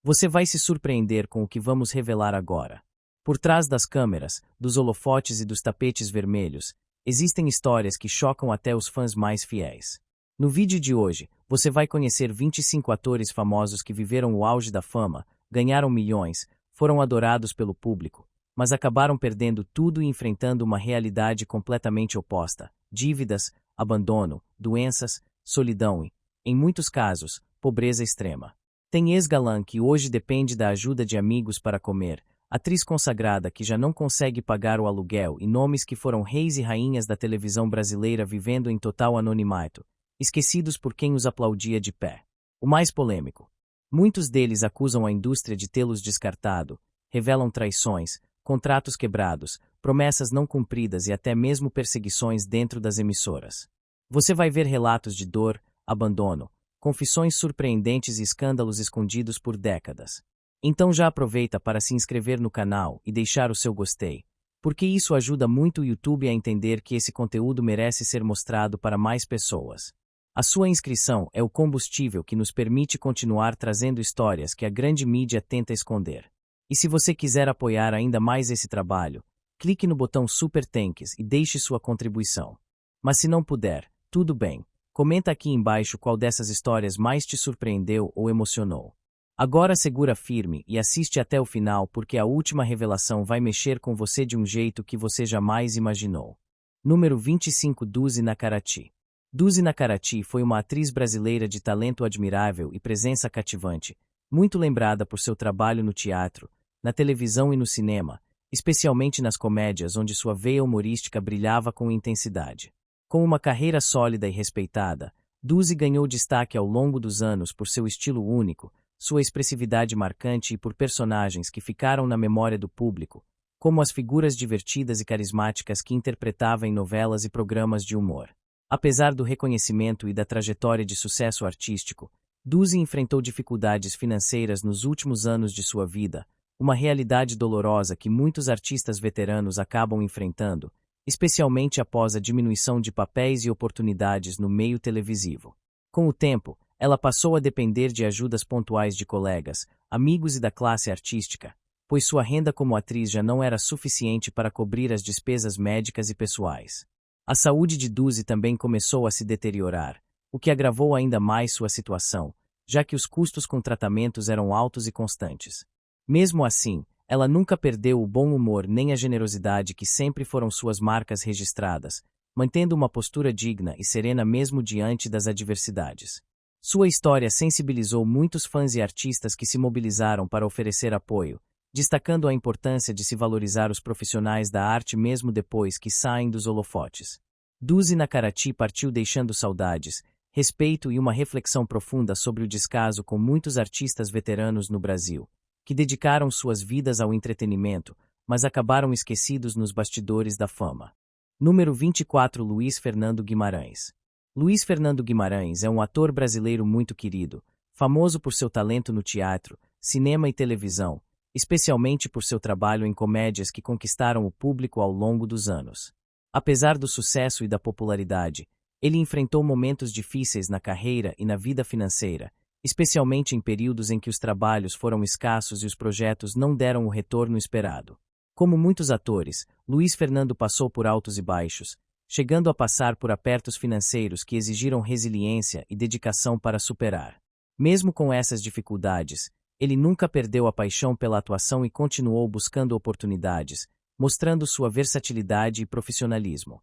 Você vai se surpreender com o que vamos revelar agora. Por trás das câmeras, dos holofotes e dos tapetes vermelhos, existem histórias que chocam até os fãs mais fiéis. No vídeo de hoje, você vai conhecer 25 atores famosos que viveram o auge da fama, ganharam milhões, foram adorados pelo público, mas acabaram perdendo tudo e enfrentando uma realidade completamente oposta: dívidas, abandono, doenças, solidão e, em muitos casos, pobreza extrema. Tem ex-galã que hoje depende da ajuda de amigos para comer, atriz consagrada que já não consegue pagar o aluguel e nomes que foram reis e rainhas da televisão brasileira vivendo em total anonimato, esquecidos por quem os aplaudia de pé. O mais polêmico: muitos deles acusam a indústria de tê-los descartado, revelam traições, contratos quebrados, promessas não cumpridas e até mesmo perseguições dentro das emissoras. Você vai ver relatos de dor, abandono, confissões surpreendentes e escândalos escondidos por décadas. Então já aproveita para se inscrever no canal e deixar o seu gostei, porque isso ajuda muito o YouTube a entender que esse conteúdo merece ser mostrado para mais pessoas. A sua inscrição é o combustível que nos permite continuar trazendo histórias que a grande mídia tenta esconder. E se você quiser apoiar ainda mais esse trabalho, clique no botão Super Thanks e deixe sua contribuição. Mas se não puder, tudo bem, comenta aqui embaixo qual dessas histórias mais te surpreendeu ou emocionou. Agora segura firme e assiste até o final porque a última revelação vai mexer com você de um jeito que você jamais imaginou. Número 25. Dulce Nacarati. Dulce Nacarati foi uma atriz brasileira de talento admirável e presença cativante, muito lembrada por seu trabalho no teatro, na televisão e no cinema, especialmente nas comédias onde sua veia humorística brilhava com intensidade. Com uma carreira sólida e respeitada, Dulce ganhou destaque ao longo dos anos por seu estilo único, sua expressividade marcante e por personagens que ficaram na memória do público, como as figuras divertidas e carismáticas que interpretava em novelas e programas de humor. Apesar do reconhecimento e da trajetória de sucesso artístico, Dulce enfrentou dificuldades financeiras nos últimos anos de sua vida, uma realidade dolorosa que muitos artistas veteranos acabam enfrentando, especialmente após a diminuição de papéis e oportunidades no meio televisivo. Com o tempo, ela passou a depender de ajudas pontuais de colegas, amigos e da classe artística, pois sua renda como atriz já não era suficiente para cobrir as despesas médicas e pessoais. A saúde de Dulce também começou a se deteriorar, o que agravou ainda mais sua situação, já que os custos com tratamentos eram altos e constantes. Mesmo assim, ela nunca perdeu o bom humor nem a generosidade que sempre foram suas marcas registradas, mantendo uma postura digna e serena mesmo diante das adversidades. Sua história sensibilizou muitos fãs e artistas que se mobilizaram para oferecer apoio, destacando a importância de se valorizar os profissionais da arte mesmo depois que saem dos holofotes. Dulce Nacarati partiu deixando saudades, respeito e uma reflexão profunda sobre o descaso com muitos artistas veteranos no Brasil, que dedicaram suas vidas ao entretenimento, mas acabaram esquecidos nos bastidores da fama. Número 24. Luiz Fernando Guimarães. Luiz Fernando Guimarães é um ator brasileiro muito querido, famoso por seu talento no teatro, cinema e televisão, especialmente por seu trabalho em comédias que conquistaram o público ao longo dos anos. Apesar do sucesso e da popularidade, ele enfrentou momentos difíceis na carreira e na vida financeira, especialmente em períodos em que os trabalhos foram escassos e os projetos não deram o retorno esperado. Como muitos atores, Luiz Fernando passou por altos e baixos, chegando a passar por apertos financeiros que exigiram resiliência e dedicação para superar. Mesmo com essas dificuldades, ele nunca perdeu a paixão pela atuação e continuou buscando oportunidades, mostrando sua versatilidade e profissionalismo.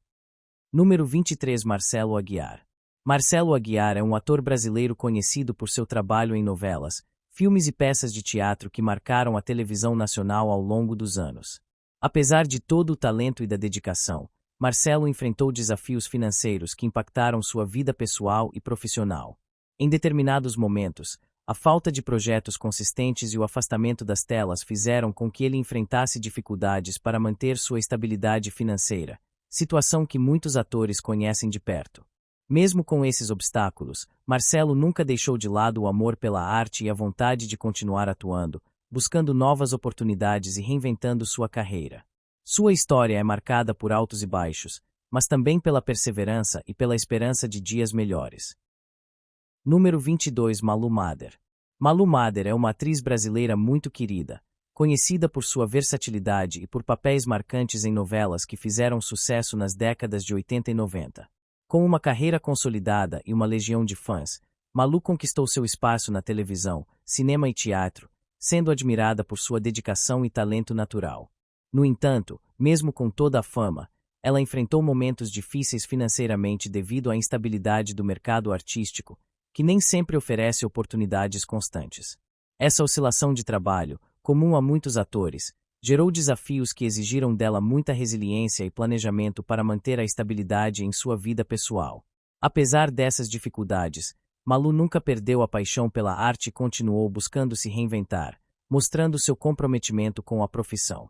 Número 23. Marcelo Aguiar. Marcelo Aguiar é um ator brasileiro conhecido por seu trabalho em novelas, filmes e peças de teatro que marcaram a televisão nacional ao longo dos anos. Apesar de todo o talento e da dedicação, Marcelo enfrentou desafios financeiros que impactaram sua vida pessoal e profissional. Em determinados momentos, a falta de projetos consistentes e o afastamento das telas fizeram com que ele enfrentasse dificuldades para manter sua estabilidade financeira, situação que muitos atores conhecem de perto. Mesmo com esses obstáculos, Marcelo nunca deixou de lado o amor pela arte e a vontade de continuar atuando, buscando novas oportunidades e reinventando sua carreira. Sua história é marcada por altos e baixos, mas também pela perseverança e pela esperança de dias melhores. Número 22. Malu Mader. Malu Mader é uma atriz brasileira muito querida, conhecida por sua versatilidade e por papéis marcantes em novelas que fizeram sucesso nas décadas de 80 e 90. Com uma carreira consolidada e uma legião de fãs, Malu conquistou seu espaço na televisão, cinema e teatro, sendo admirada por sua dedicação e talento natural. No entanto, mesmo com toda a fama, ela enfrentou momentos difíceis financeiramente devido à instabilidade do mercado artístico, que nem sempre oferece oportunidades constantes. Essa oscilação de trabalho, comum a muitos atores, gerou desafios que exigiram dela muita resiliência e planejamento para manter a estabilidade em sua vida pessoal. Apesar dessas dificuldades, Malu nunca perdeu a paixão pela arte e continuou buscando se reinventar, mostrando seu comprometimento com a profissão.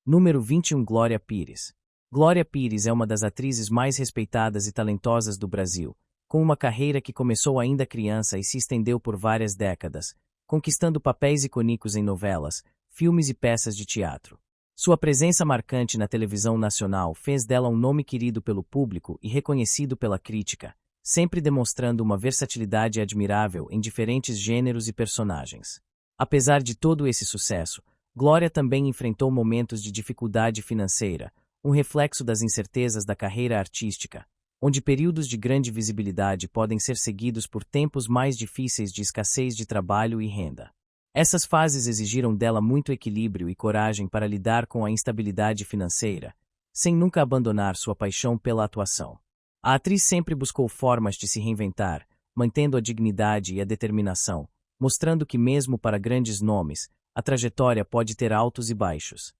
Número 21. Glória Pires. Glória Pires é uma das atrizes mais respeitadas e talentosas do Brasil, com uma carreira que começou ainda criança e se estendeu por várias décadas, conquistando papéis icônicos em novelas, filmes e peças de teatro. Sua presença marcante na televisão nacional fez dela um nome querido pelo público e reconhecido pela crítica, sempre demonstrando uma versatilidade admirável em diferentes gêneros e personagens. Apesar de todo esse sucesso, Glória também enfrentou momentos de dificuldade financeira, um reflexo das incertezas da carreira artística, onde períodos de grande visibilidade podem ser seguidos por tempos mais difíceis de escassez de trabalho e renda. Essas fases exigiram dela muito equilíbrio e coragem para lidar com a instabilidade financeira, sem nunca abandonar sua paixão pela atuação. A atriz sempre buscou formas de se reinventar, mantendo a dignidade e a determinação, mostrando que mesmo para grandes nomes, a trajetória pode ter altos e baixos.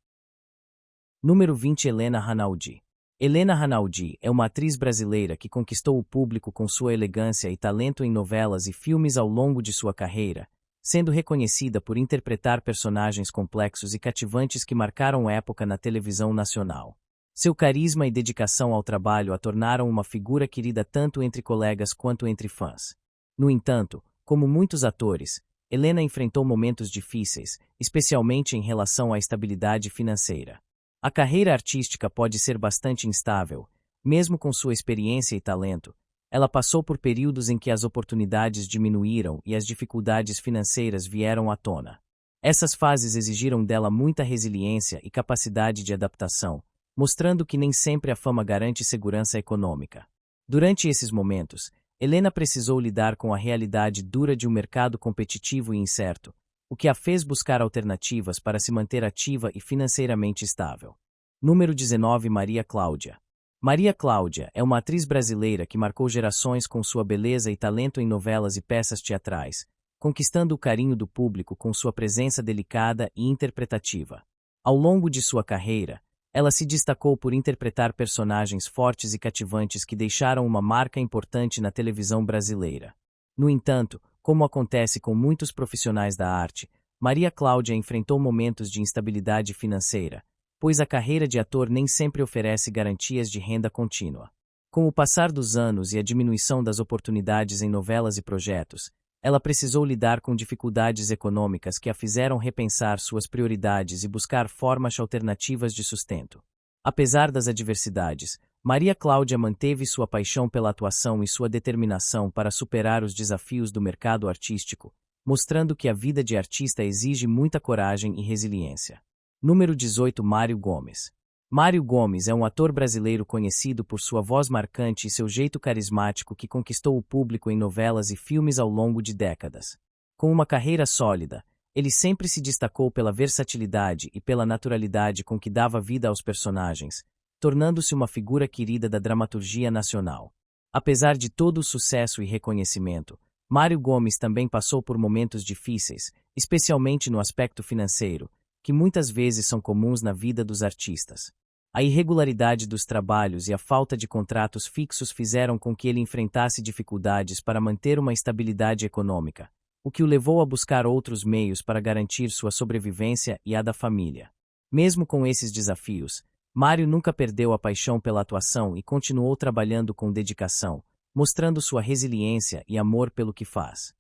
Número 20. Helena Ranaldi. Helena Ranaldi é uma atriz brasileira que conquistou o público com sua elegância e talento em novelas e filmes ao longo de sua carreira, sendo reconhecida por interpretar personagens complexos e cativantes que marcaram época na televisão nacional. Seu carisma e dedicação ao trabalho a tornaram uma figura querida tanto entre colegas quanto entre fãs. No entanto, como muitos atores, Helena enfrentou momentos difíceis, especialmente em relação à estabilidade financeira. A carreira artística pode ser bastante instável, mesmo com sua experiência e talento. Ela passou por períodos em que as oportunidades diminuíram e as dificuldades financeiras vieram à tona. Essas fases exigiram dela muita resiliência e capacidade de adaptação, mostrando que nem sempre a fama garante segurança econômica. Durante esses momentos, Helena precisou lidar com a realidade dura de um mercado competitivo e incerto, o que a fez buscar alternativas para se manter ativa e financeiramente estável. Número 19. Maria Cláudia. Maria Cláudia é uma atriz brasileira que marcou gerações com sua beleza e talento em novelas e peças teatrais, conquistando o carinho do público com sua presença delicada e interpretativa. Ao longo de sua carreira, ela se destacou por interpretar personagens fortes e cativantes que deixaram uma marca importante na televisão brasileira. No entanto, como acontece com muitos profissionais da arte, Maria Cláudia enfrentou momentos de instabilidade financeira, pois a carreira de ator nem sempre oferece garantias de renda contínua. Com o passar dos anos e a diminuição das oportunidades em novelas e projetos, ela precisou lidar com dificuldades econômicas que a fizeram repensar suas prioridades e buscar formas alternativas de sustento. Apesar das adversidades, Maria Cláudia manteve sua paixão pela atuação e sua determinação para superar os desafios do mercado artístico, mostrando que a vida de artista exige muita coragem e resiliência. Número 18. Mário Gomes. Mário Gomes é um ator brasileiro conhecido por sua voz marcante e seu jeito carismático que conquistou o público em novelas e filmes ao longo de décadas. Com uma carreira sólida, ele sempre se destacou pela versatilidade e pela naturalidade com que dava vida aos personagens, tornando-se uma figura querida da dramaturgia nacional. Apesar de todo o sucesso e reconhecimento, Mário Gomes também passou por momentos difíceis, especialmente no aspecto financeiro, que muitas vezes são comuns na vida dos artistas. A irregularidade dos trabalhos e a falta de contratos fixos fizeram com que ele enfrentasse dificuldades para manter uma estabilidade econômica, o que o levou a buscar outros meios para garantir sua sobrevivência e a da família. Mesmo com esses desafios, Mário nunca perdeu a paixão pela atuação e continuou trabalhando com dedicação, mostrando sua resiliência e amor pelo que faz.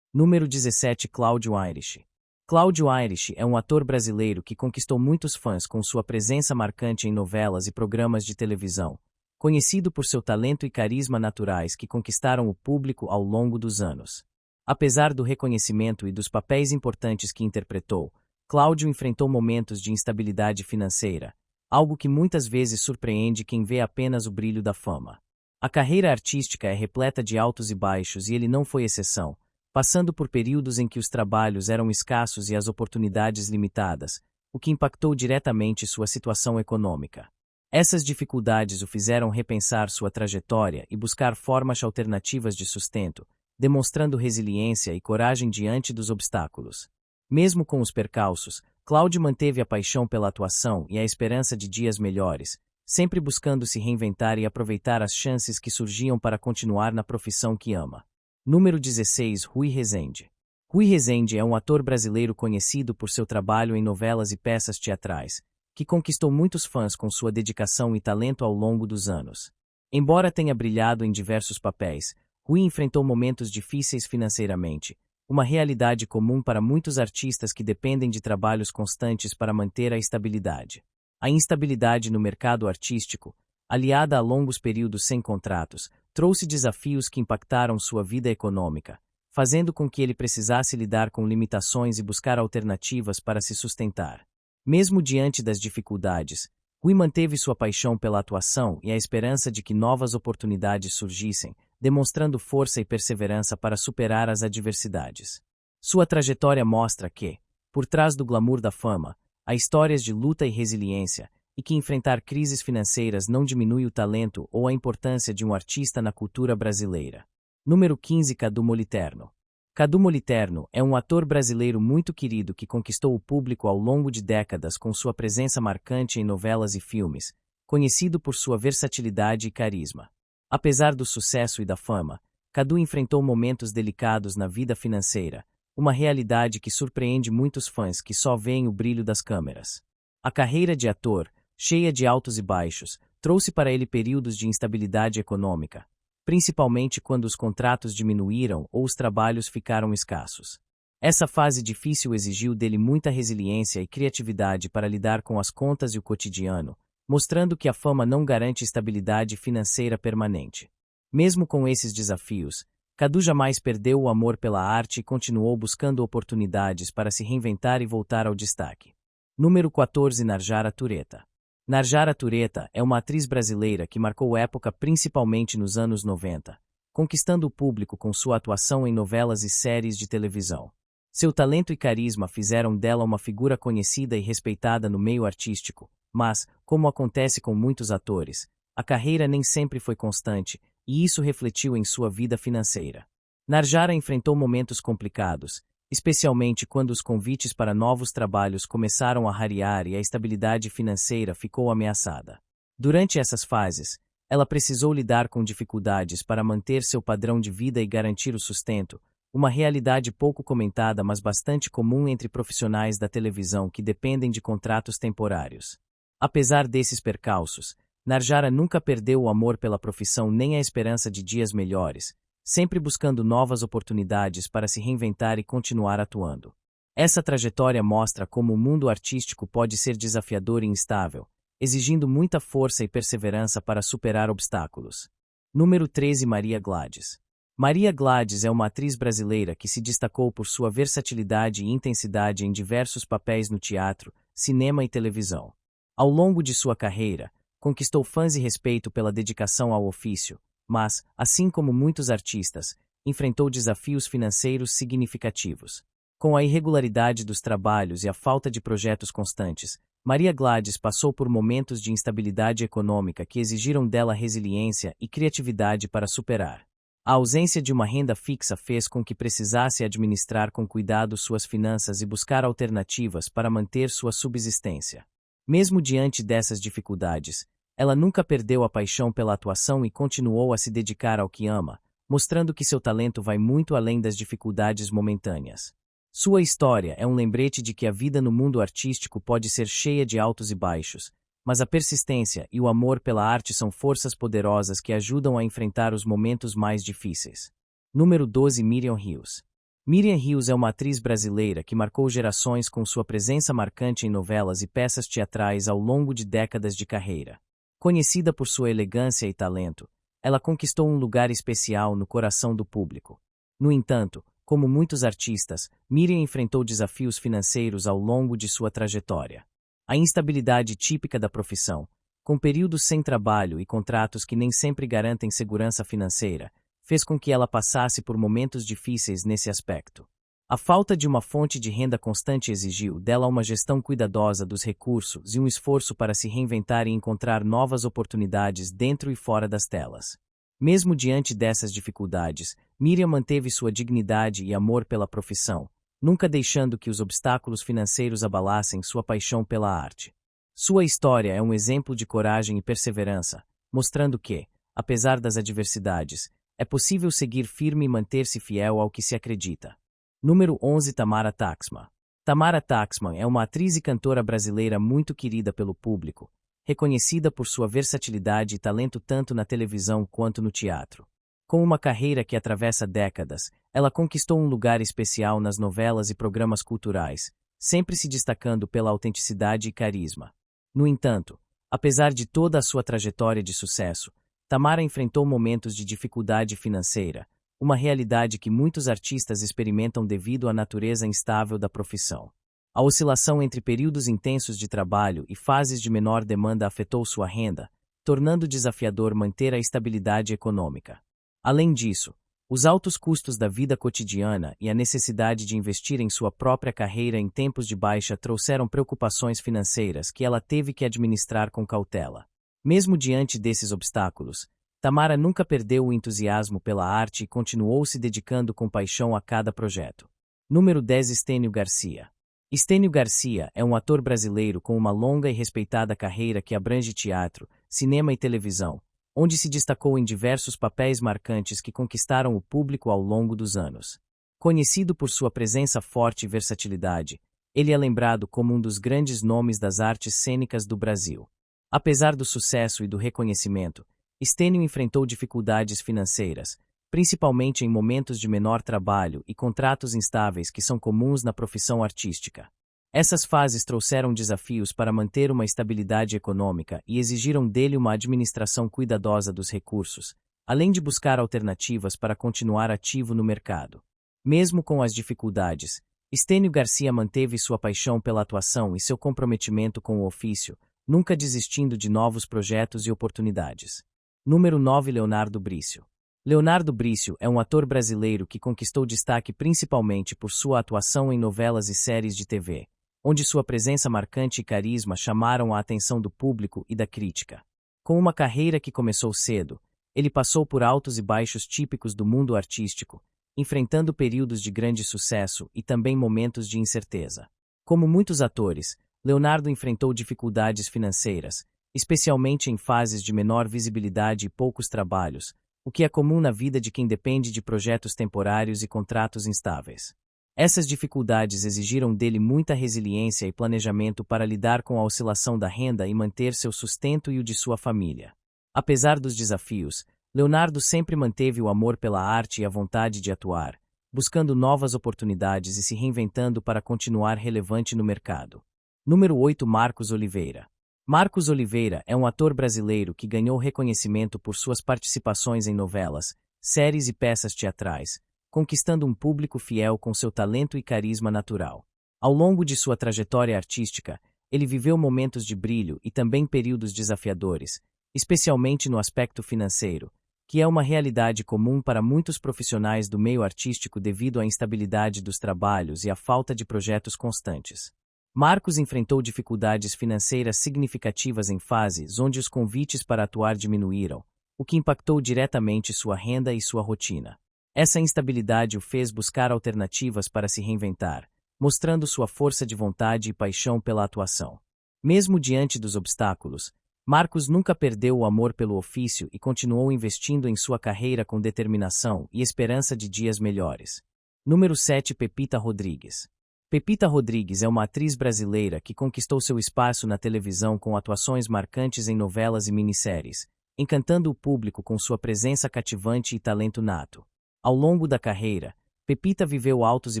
Número 17. Cláudio Irish. Cláudio Irish é um ator brasileiro que conquistou muitos fãs com sua presença marcante em novelas e programas de televisão, conhecido por seu talento e carisma naturais que conquistaram o público ao longo dos anos. Apesar do reconhecimento e dos papéis importantes que interpretou, Cláudio enfrentou momentos de instabilidade financeira, algo que muitas vezes surpreende quem vê apenas o brilho da fama. A carreira artística é repleta de altos e baixos e ele não foi exceção, passando por períodos em que os trabalhos eram escassos e as oportunidades limitadas, o que impactou diretamente sua situação econômica. Essas dificuldades o fizeram repensar sua trajetória e buscar formas alternativas de sustento, demonstrando resiliência e coragem diante dos obstáculos. Mesmo com os percalços, Cláudio manteve a paixão pela atuação e a esperança de dias melhores, sempre buscando se reinventar e aproveitar as chances que surgiam para continuar na profissão que ama. Número 16, Rui Rezende. Rui Rezende é um ator brasileiro conhecido por seu trabalho em novelas e peças teatrais, que conquistou muitos fãs com sua dedicação e talento ao longo dos anos. Embora tenha brilhado em diversos papéis, Rui enfrentou momentos difíceis financeiramente, uma realidade comum para muitos artistas que dependem de trabalhos constantes para manter a estabilidade. A instabilidade no mercado artístico, aliada a longos períodos sem contratos, trouxe desafios que impactaram sua vida econômica, fazendo com que ele precisasse lidar com limitações e buscar alternativas para se sustentar. Mesmo diante das dificuldades, Rui manteve sua paixão pela atuação e a esperança de que novas oportunidades surgissem, demonstrando força e perseverança para superar as adversidades. Sua trajetória mostra que, por trás do glamour da fama, há histórias de luta e resiliência, e que enfrentar crises financeiras não diminui o talento ou a importância de um artista na cultura brasileira. Número 15, Cadu Moliterno. Cadu Moliterno é um ator brasileiro muito querido que conquistou o público ao longo de décadas com sua presença marcante em novelas e filmes, conhecido por sua versatilidade e carisma. Apesar do sucesso e da fama, Cadu enfrentou momentos delicados na vida financeira, uma realidade que surpreende muitos fãs que só veem o brilho das câmeras. A carreira de ator, cheia de altos e baixos, trouxe para ele períodos de instabilidade econômica, principalmente quando os contratos diminuíram ou os trabalhos ficaram escassos. Essa fase difícil exigiu dele muita resiliência e criatividade para lidar com as contas e o cotidiano, mostrando que a fama não garante estabilidade financeira permanente. Mesmo com esses desafios, Cadu jamais perdeu o amor pela arte e continuou buscando oportunidades para se reinventar e voltar ao destaque. Número 14, Narjara Tureta. Narjara Tureta é uma atriz brasileira que marcou época principalmente nos anos 90, conquistando o público com sua atuação em novelas e séries de televisão. Seu talento e carisma fizeram dela uma figura conhecida e respeitada no meio artístico, mas, como acontece com muitos atores, a carreira nem sempre foi constante, e isso refletiu em sua vida financeira. Narjara enfrentou momentos complicados, especialmente quando os convites para novos trabalhos começaram a rarear e a estabilidade financeira ficou ameaçada. Durante essas fases, ela precisou lidar com dificuldades para manter seu padrão de vida e garantir o sustento, uma realidade pouco comentada mas bastante comum entre profissionais da televisão que dependem de contratos temporários. Apesar desses percalços, Narjara nunca perdeu o amor pela profissão nem a esperança de dias melhores, sempre buscando novas oportunidades para se reinventar e continuar atuando. Essa trajetória mostra como o mundo artístico pode ser desafiador e instável, exigindo muita força e perseverança para superar obstáculos. Número 13, Maria Gladys. Maria Gladys é uma atriz brasileira que se destacou por sua versatilidade e intensidade em diversos papéis no teatro, cinema e televisão. Ao longo de sua carreira, conquistou fãs e respeito pela dedicação ao ofício, mas, assim como muitos artistas, enfrentou desafios financeiros significativos. Com a irregularidade dos trabalhos e a falta de projetos constantes, Maria Gladys passou por momentos de instabilidade econômica que exigiram dela resiliência e criatividade para superar. A ausência de uma renda fixa fez com que precisasse administrar com cuidado suas finanças e buscar alternativas para manter sua subsistência. Mesmo diante dessas dificuldades, ela nunca perdeu a paixão pela atuação e continuou a se dedicar ao que ama, mostrando que seu talento vai muito além das dificuldades momentâneas. Sua história é um lembrete de que a vida no mundo artístico pode ser cheia de altos e baixos, mas a persistência e o amor pela arte são forças poderosas que ajudam a enfrentar os momentos mais difíceis. Número 12, Miriam Rios. Miriam Rios é uma atriz brasileira que marcou gerações com sua presença marcante em novelas e peças teatrais ao longo de décadas de carreira. Conhecida por sua elegância e talento, ela conquistou um lugar especial no coração do público. No entanto, como muitos artistas, Miriam enfrentou desafios financeiros ao longo de sua trajetória. A instabilidade típica da profissão, com períodos sem trabalho e contratos que nem sempre garantem segurança financeira, fez com que ela passasse por momentos difíceis nesse aspecto. A falta de uma fonte de renda constante exigiu dela uma gestão cuidadosa dos recursos e um esforço para se reinventar e encontrar novas oportunidades dentro e fora das telas. Mesmo diante dessas dificuldades, Miriam manteve sua dignidade e amor pela profissão, nunca deixando que os obstáculos financeiros abalassem sua paixão pela arte. Sua história é um exemplo de coragem e perseverança, mostrando que, apesar das adversidades, é possível seguir firme e manter-se fiel ao que se acredita. Número 11. Tamara Taxman. Tamara Taxman é uma atriz e cantora brasileira muito querida pelo público, reconhecida por sua versatilidade e talento tanto na televisão quanto no teatro. Com uma carreira que atravessa décadas, ela conquistou um lugar especial nas novelas e programas culturais, sempre se destacando pela autenticidade e carisma. No entanto, apesar de toda a sua trajetória de sucesso, Tamara enfrentou momentos de dificuldade financeira, uma realidade que muitos artistas experimentam devido à natureza instável da profissão. A oscilação entre períodos intensos de trabalho e fases de menor demanda afetou sua renda, tornando desafiador manter a estabilidade econômica. Além disso, os altos custos da vida cotidiana e a necessidade de investir em sua própria carreira em tempos de baixa trouxeram preocupações financeiras que ela teve que administrar com cautela. Mesmo diante desses obstáculos, Tamara nunca perdeu o entusiasmo pela arte e continuou se dedicando com paixão a cada projeto. Número 10. Estênio Garcia. Estênio Garcia é um ator brasileiro com uma longa e respeitada carreira que abrange teatro, cinema e televisão, onde se destacou em diversos papéis marcantes que conquistaram o público ao longo dos anos. Conhecido por sua presença forte e versatilidade, ele é lembrado como um dos grandes nomes das artes cênicas do Brasil. Apesar do sucesso e do reconhecimento, Estênio enfrentou dificuldades financeiras, principalmente em momentos de menor trabalho e contratos instáveis que são comuns na profissão artística. Essas fases trouxeram desafios para manter uma estabilidade econômica e exigiram dele uma administração cuidadosa dos recursos, além de buscar alternativas para continuar ativo no mercado. Mesmo com as dificuldades, Estênio Garcia manteve sua paixão pela atuação e seu comprometimento com o ofício, nunca desistindo de novos projetos e oportunidades. Número 9. Leonardo Brício. Leonardo Brício é um ator brasileiro que conquistou destaque principalmente por sua atuação em novelas e séries de TV, onde sua presença marcante e carisma chamaram a atenção do público e da crítica. Com uma carreira que começou cedo, ele passou por altos e baixos típicos do mundo artístico, enfrentando períodos de grande sucesso e também momentos de incerteza. Como muitos atores, Leonardo enfrentou dificuldades financeiras, especialmente em fases de menor visibilidade e poucos trabalhos, o que é comum na vida de quem depende de projetos temporários e contratos instáveis. Essas dificuldades exigiram dele muita resiliência e planejamento para lidar com a oscilação da renda e manter seu sustento e o de sua família. Apesar dos desafios, Leonardo sempre manteve o amor pela arte e a vontade de atuar, buscando novas oportunidades e se reinventando para continuar relevante no mercado. Número 8. Marcos Oliveira. Marcos Oliveira é um ator brasileiro que ganhou reconhecimento por suas participações em novelas, séries e peças teatrais, conquistando um público fiel com seu talento e carisma natural. Ao longo de sua trajetória artística, ele viveu momentos de brilho e também períodos desafiadores, especialmente no aspecto financeiro, que é uma realidade comum para muitos profissionais do meio artístico devido à instabilidade dos trabalhos e à falta de projetos constantes. Marcos enfrentou dificuldades financeiras significativas em fases onde os convites para atuar diminuíram, o que impactou diretamente sua renda e sua rotina. Essa instabilidade o fez buscar alternativas para se reinventar, mostrando sua força de vontade e paixão pela atuação. Mesmo diante dos obstáculos, Marcos nunca perdeu o amor pelo ofício e continuou investindo em sua carreira com determinação e esperança de dias melhores. Número 7. Pepita Rodrigues. Pepita Rodrigues é uma atriz brasileira que conquistou seu espaço na televisão com atuações marcantes em novelas e minisséries, encantando o público com sua presença cativante e talento nato. Ao longo da carreira, Pepita viveu altos e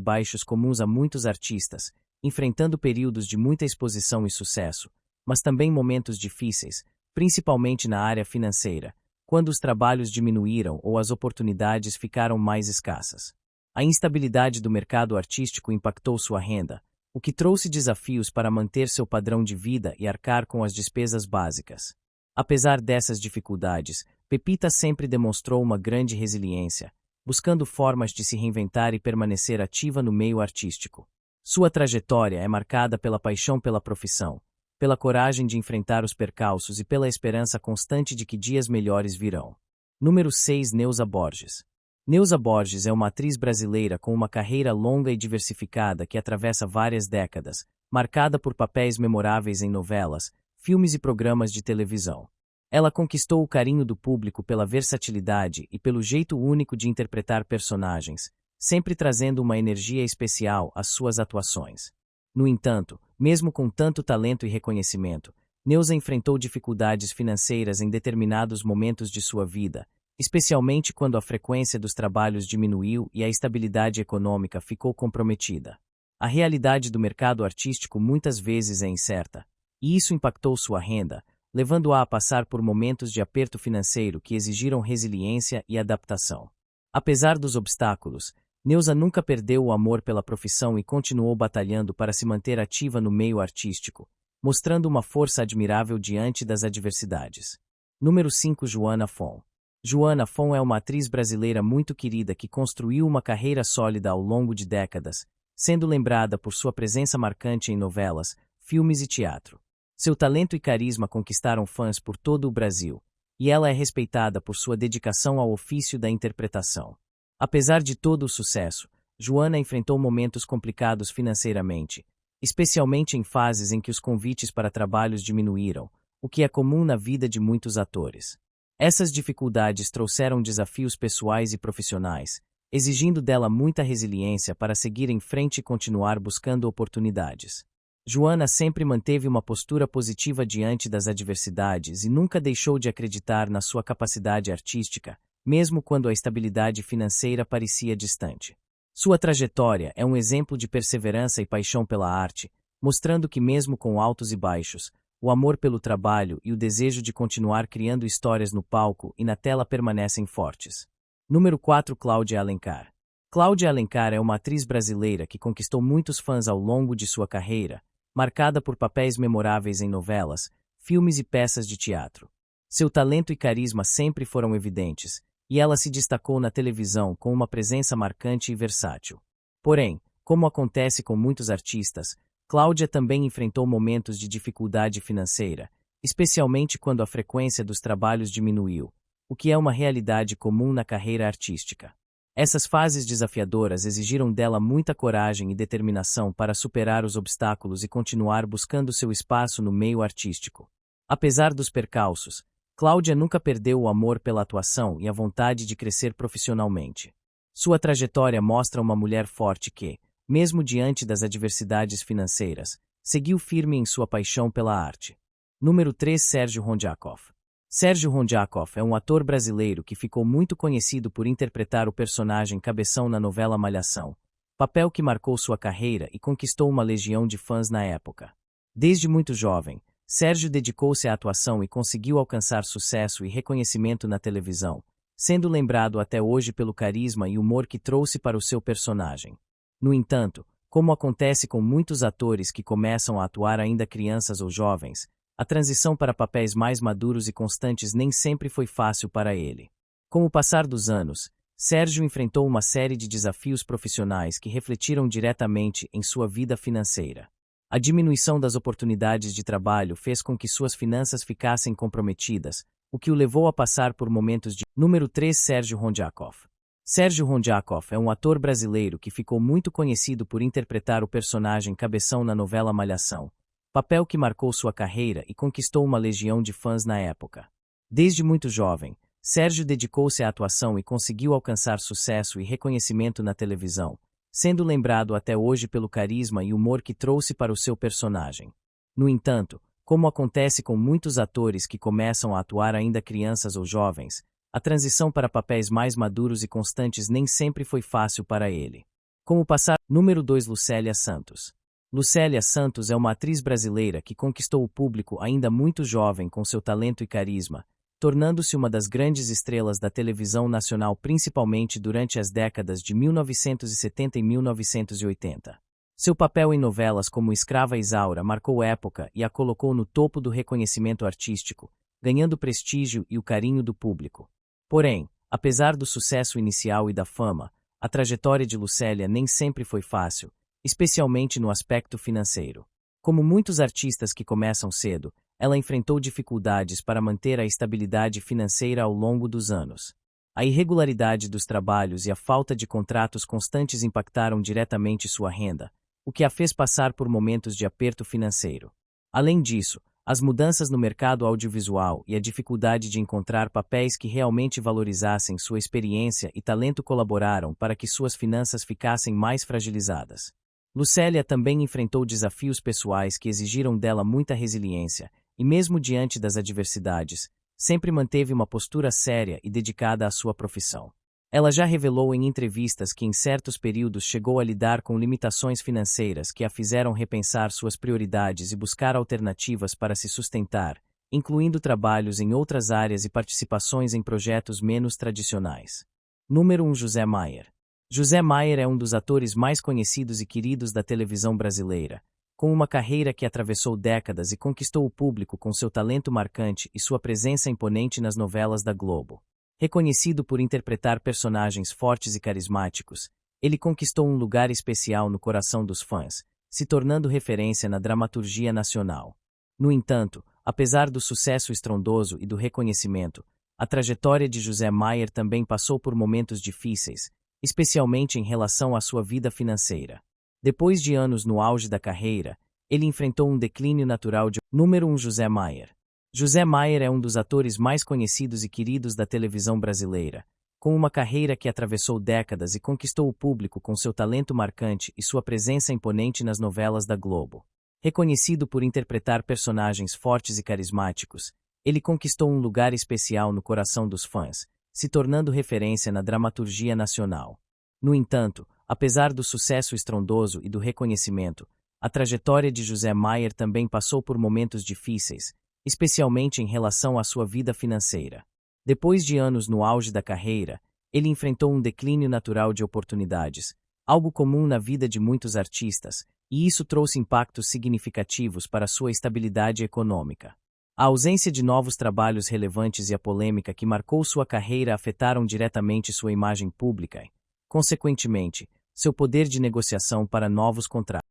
baixos comuns a muitos artistas, enfrentando períodos de muita exposição e sucesso, mas também momentos difíceis, principalmente na área financeira, quando os trabalhos diminuíram ou as oportunidades ficaram mais escassas. A instabilidade do mercado artístico impactou sua renda, o que trouxe desafios para manter seu padrão de vida e arcar com as despesas básicas. Apesar dessas dificuldades, Pepita sempre demonstrou uma grande resiliência, buscando formas de se reinventar e permanecer ativa no meio artístico. Sua trajetória é marcada pela paixão pela profissão, pela coragem de enfrentar os percalços e pela esperança constante de que dias melhores virão. Número 6. Neuza Borges. Neuza Borges é uma atriz brasileira com uma carreira longa e diversificada que atravessa várias décadas, marcada por papéis memoráveis em novelas, filmes e programas de televisão. Ela conquistou o carinho do público pela versatilidade e pelo jeito único de interpretar personagens, sempre trazendo uma energia especial às suas atuações. No entanto, mesmo com tanto talento e reconhecimento, Neuza enfrentou dificuldades financeiras em determinados momentos de sua vida, especialmente quando a frequência dos trabalhos diminuiu e a estabilidade econômica ficou comprometida. A realidade do mercado artístico muitas vezes é incerta, e isso impactou sua renda, levando-a a passar por momentos de aperto financeiro que exigiram resiliência e adaptação. Apesar dos obstáculos, Neuza nunca perdeu o amor pela profissão e continuou batalhando para se manter ativa no meio artístico, mostrando uma força admirável diante das adversidades. Número 5. Joana Fon. Joana Fon é uma atriz brasileira muito querida que construiu uma carreira sólida ao longo de décadas, sendo lembrada por sua presença marcante em novelas, filmes e teatro. Seu talento e carisma conquistaram fãs por todo o Brasil, e ela é respeitada por sua dedicação ao ofício da interpretação. Apesar de todo o sucesso, Joana enfrentou momentos complicados financeiramente, especialmente em fases em que os convites para trabalhos diminuíram, o que é comum na vida de muitos atores. Essas dificuldades trouxeram desafios pessoais e profissionais, exigindo dela muita resiliência para seguir em frente e continuar buscando oportunidades. Joana sempre manteve uma postura positiva diante das adversidades e nunca deixou de acreditar na sua capacidade artística, mesmo quando a estabilidade financeira parecia distante. Sua trajetória é um exemplo de perseverança e paixão pela arte, mostrando que mesmo com altos e baixos, o amor pelo trabalho e o desejo de continuar criando histórias no palco e na tela permanecem fortes. Número 4. Cláudia Alencar. Cláudia Alencar é uma atriz brasileira que conquistou muitos fãs ao longo de sua carreira, marcada por papéis memoráveis em novelas, filmes e peças de teatro. Seu talento e carisma sempre foram evidentes, e ela se destacou na televisão com uma presença marcante e versátil. Porém, como acontece com muitos artistas, Cláudia também enfrentou momentos de dificuldade financeira, especialmente quando a frequência dos trabalhos diminuiu, o que é uma realidade comum na carreira artística. Essas fases desafiadoras exigiram dela muita coragem e determinação para superar os obstáculos e continuar buscando seu espaço no meio artístico. Apesar dos percalços, Cláudia nunca perdeu o amor pela atuação e a vontade de crescer profissionalmente. Sua trajetória mostra uma mulher forte que, mesmo diante das adversidades financeiras, seguiu firme em sua paixão pela arte. Número 3. Sérgio Rondjakov. Sérgio Rondjakov é um ator brasileiro que ficou muito conhecido por interpretar o personagem Cabeção na novela Malhação, papel que marcou sua carreira e conquistou uma legião de fãs na época. Desde muito jovem, Sérgio dedicou-se à atuação e conseguiu alcançar sucesso e reconhecimento na televisão, sendo lembrado até hoje pelo carisma e humor que trouxe para o seu personagem. No entanto, como acontece com muitos atores que começam a atuar ainda crianças ou jovens, a transição para papéis mais maduros e constantes nem sempre foi fácil para ele. Com o passar dos anos, Sérgio enfrentou uma série de desafios profissionais que refletiram diretamente em sua vida financeira. A diminuição das oportunidades de trabalho fez com que suas finanças ficassem comprometidas, o que o levou a passar por momentos de... Número 3. Sérgio Rondjakov. Sérgio Rondjakov é um ator brasileiro que ficou muito conhecido por interpretar o personagem Cabeção na novela Malhação, papel que marcou sua carreira e conquistou uma legião de fãs na época. Desde muito jovem, Sérgio dedicou-se à atuação e conseguiu alcançar sucesso e reconhecimento na televisão, sendo lembrado até hoje pelo carisma e humor que trouxe para o seu personagem. No entanto, como acontece com muitos atores que começam a atuar ainda crianças ou jovens, a transição para papéis mais maduros e constantes nem sempre foi fácil para ele. Com o passar... Número 2. Lucélia Santos. Lucélia Santos é uma atriz brasileira que conquistou o público ainda muito jovem com seu talento e carisma, tornando-se uma das grandes estrelas da televisão nacional principalmente durante as décadas de 1970 e 1980. Seu papel em novelas como Escrava Isaura marcou época e a colocou no topo do reconhecimento artístico, ganhando prestígio e o carinho do público. Porém, apesar do sucesso inicial e da fama, a trajetória de Lucélia nem sempre foi fácil, especialmente no aspecto financeiro. Como muitos artistas que começam cedo, ela enfrentou dificuldades para manter a estabilidade financeira ao longo dos anos. A irregularidade dos trabalhos e a falta de contratos constantes impactaram diretamente sua renda, o que a fez passar por momentos de aperto financeiro. Além disso, as mudanças no mercado audiovisual e a dificuldade de encontrar papéis que realmente valorizassem sua experiência e talento colaboraram para que suas finanças ficassem mais fragilizadas. Lucélia também enfrentou desafios pessoais que exigiram dela muita resiliência, e mesmo diante das adversidades, sempre manteve uma postura séria e dedicada à sua profissão. Ela já revelou em entrevistas que em certos períodos chegou a lidar com limitações financeiras que a fizeram repensar suas prioridades e buscar alternativas para se sustentar, incluindo trabalhos em outras áreas e participações em projetos menos tradicionais. Número 1. José Maier. José Maier é um dos atores mais conhecidos e queridos da televisão brasileira, com uma carreira que atravessou décadas e conquistou o público com seu talento marcante e sua presença imponente nas novelas da Globo. Reconhecido por interpretar personagens fortes e carismáticos, ele conquistou um lugar especial no coração dos fãs, se tornando referência na dramaturgia nacional. No entanto, apesar do sucesso estrondoso e do reconhecimento, a trajetória de José Maier também passou por momentos difíceis, especialmente em relação à sua vida financeira. Depois de anos no auge da carreira, ele enfrentou um declínio natural de... Número 1. José Maier. José Maier é um dos atores mais conhecidos e queridos da televisão brasileira, com uma carreira que atravessou décadas e conquistou o público com seu talento marcante e sua presença imponente nas novelas da Globo. Reconhecido por interpretar personagens fortes e carismáticos, ele conquistou um lugar especial no coração dos fãs, se tornando referência na dramaturgia nacional. No entanto, apesar do sucesso estrondoso e do reconhecimento, a trajetória de José Maier também passou por momentos difíceis, especialmente em relação à sua vida financeira. Depois de anos no auge da carreira, ele enfrentou um declínio natural de oportunidades, algo comum na vida de muitos artistas, e isso trouxe impactos significativos para sua estabilidade econômica. A ausência de novos trabalhos relevantes e a polêmica que marcou sua carreira afetaram diretamente sua imagem pública e, consequentemente, seu poder de negociação para novos contratos.